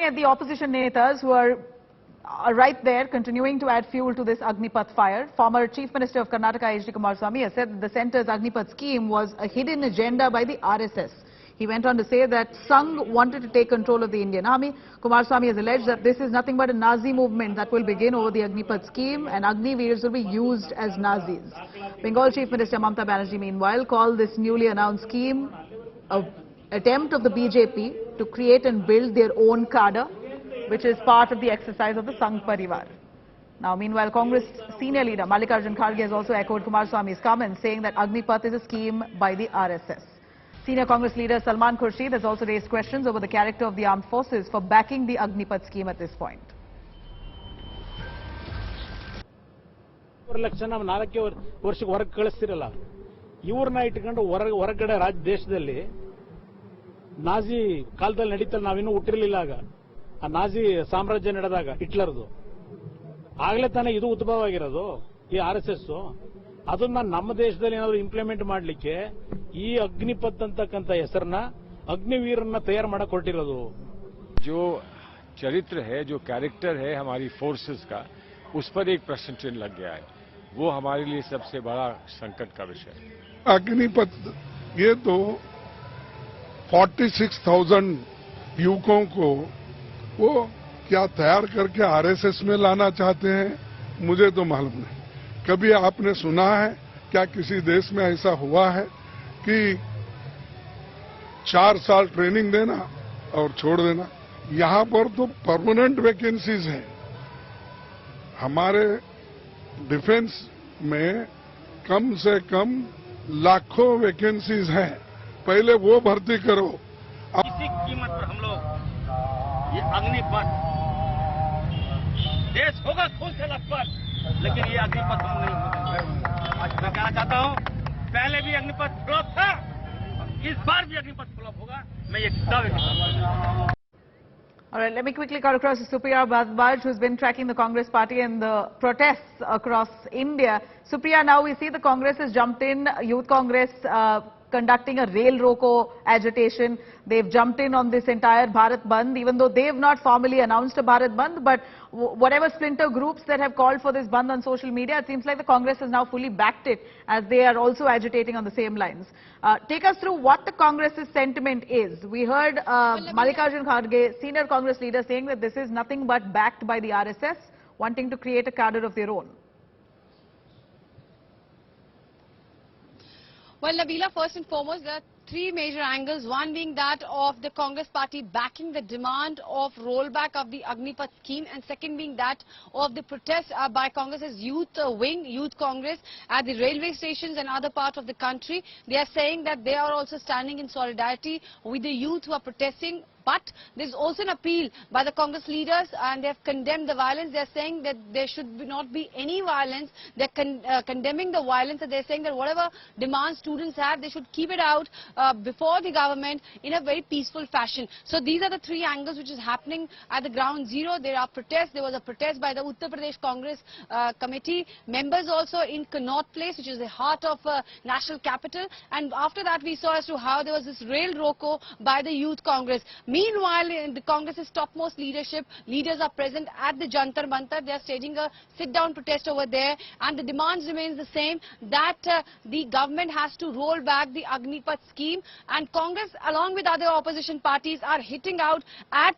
at the opposition Netas who are right there continuing to add fuel to this Agnipath fire. Former Chief Minister of Karnataka, H.D. Kumaraswamy, has said that the centre's Agnipath scheme was a hidden agenda by the RSS. He went on to say that Sangh wanted to take control of the Indian army. Kumaraswamy has alleged that this is nothing but a Nazi movement that will begin over the Agnipath scheme, and Agniveers will be used as Nazis. Bengal Chief Minister Mamta Banerjee, meanwhile, called this newly announced scheme an attempt of the BJP to create and build their own cadre, which is part of the exercise of the Sangh Parivar. Now, meanwhile, Congress senior leader Mallikarjun Kharge has also echoed Kumaraswamy's comments, saying that Agnipath is a scheme by the RSS. Senior Congress leader Salman Khurshid has also raised questions over the character of the armed forces for backing the Agnipath scheme at this point. Lakh ನಾವು 4 ವರ್ಷಕ್ಕೆ ಹೊರಗೆ ಕಳಿಸ್ತಿರಲ್ಲ, ಇವ್ರನ್ನ ಇಟ್ಕೊಂಡು ಹೊರಗಡೆ ದೇಶದಲ್ಲಿ Nazi ಕಾಲದಲ್ಲಿ ನಡೀತಲ್ಲ, ನಾವಿನ್ನೂ ಹುಟ್ಟಿರಲಿಲ್ಲ ಆಗ, ಆ ನಾಜಿ ಸಾಮ್ರಾಜ್ಯ ನಡೆದಾಗ ಹಿಟ್ಲರ್ದು ಆಗಲೇ ತಾನೇ ಇದು ಉದ್ಭವ ಆಗಿರೋದು ಈ RSS. ಅದನ್ನ ನಮ್ಮ ದೇಶದಲ್ಲಿ ಏನಾದರೂ ಇಂಪ್ಲಿಮೆಂಟ್ ಮಾಡಲಿಕ್ಕೆ ಈ ಅಗ್ನಿಪಥ್ ಅಂತಕ್ಕಂಥ ಹೆಸರನ್ನ ಅಗ್ನಿವೀರನ್ನ ತಯಾರು ಮಾಡಕ್ಕೆ ಹೊರಟಿರೋದು. जो चरित्र है, जो कैरेक्टर है हमारी फोर्सेस का, उस पर एक प्रश्न चिन्ह लग गया है. वो हमारे लिए सबसे बड़ा संकट का विषय है. अग्निपथ ये तो 46,000 युवकों को वो क्या तैयार करके RSS में लाना चाहते हैं, मुझे तो मालूम नहीं. कभी आपने सुना है क्या किसी देश में ऐसा हुआ है कि 4 साल ट्रेनिंग देना और छोड़ देना? यहाँ पर तो परमानेंट वैकेंसीज हैं. हमारे डिफेंस में कम से कम लाखों वैकेंसीज हैं. पहले वो भर्ती करो. किसी कीमत पर हम लोग ये अग्निपथ, देश होगा खून से लथपथ, लेकिन ये अग्निपथ हम नहीं होगा. आज मैं कहना चाहता हूं, पहले भी अग्निपथ फ्लॉप था, इस बार भी अग्निपथ फ्लॉप होगा, मैं ये दावे करता हूं. All right, let me quickly cut across to Supriya Bharat, who's been tracking the Congress party and the protests across India. Supriya, now we see the Congress has jumped in, Youth Congress conducting a rail roko agitation. They've jumped in on this entire Bharat Bandh, even though they've not formally announced a Bharat Bandh, but whatever splinter groups that have called for this Bandh on social media, it seems like the Congress has now fully backed it, as they are also agitating on the same lines. Take us through what the Congress's sentiment is. We heard Mallikarjun Kharge, senior Congress leader, saying that this is nothing but backed by the RSS, wanting to create a cadre of their own. Well, Nabila, first and foremost, there are 3 major angles. One being that of the Congress party backing the demand of rollback of the Agnipath scheme, and second being that of the protest by Congress's youth wing, Youth Congress, at the railway stations and other parts of the country. They are saying that they are also standing in solidarity with the youth who are protesting. But there's also an appeal by the Congress leaders, and they have condemned the violence. They're saying that there should not be any violence. They're condemning the violence, and they're saying that whatever demands students have, they should keep it out before the government in a very peaceful fashion. So these are the 3 angles which is happening at the ground zero. There are protests. There was a protest by the Uttar Pradesh Congress committee members also in Connaught Place, which is the heart of national capital. And after that, we saw as to how there was this rail roko by the Youth Congress. Meanwhile, in the Congress's topmost leaders are present at the Jantar Mantar. They are staging a sit-down protest over there, and the demands remains the same, that the government has to roll back the Agnipath scheme. And Congress, along with other opposition parties, are hitting out at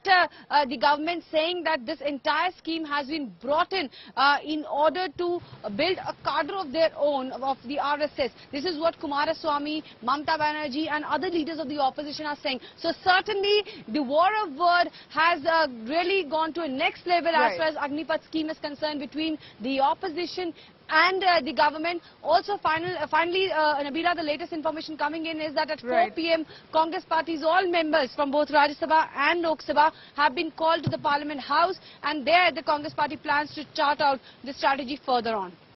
the government, saying that this entire scheme has been brought in order to build a cadre of their own, of the RSS. This is what Kumaraswamy, Mamta Banerjee and other leaders of the opposition are saying. So certainly the war of word has really gone to a next level as far as Agnipath scheme is concerned between the opposition and the government. Also, finally, Nabila, the latest information coming in is that at 4 p.m, Congress party's all members from both Rajya Sabha and Lok Sabha have been called to the Parliament House, and there the Congress party plans to chart out the strategy further on.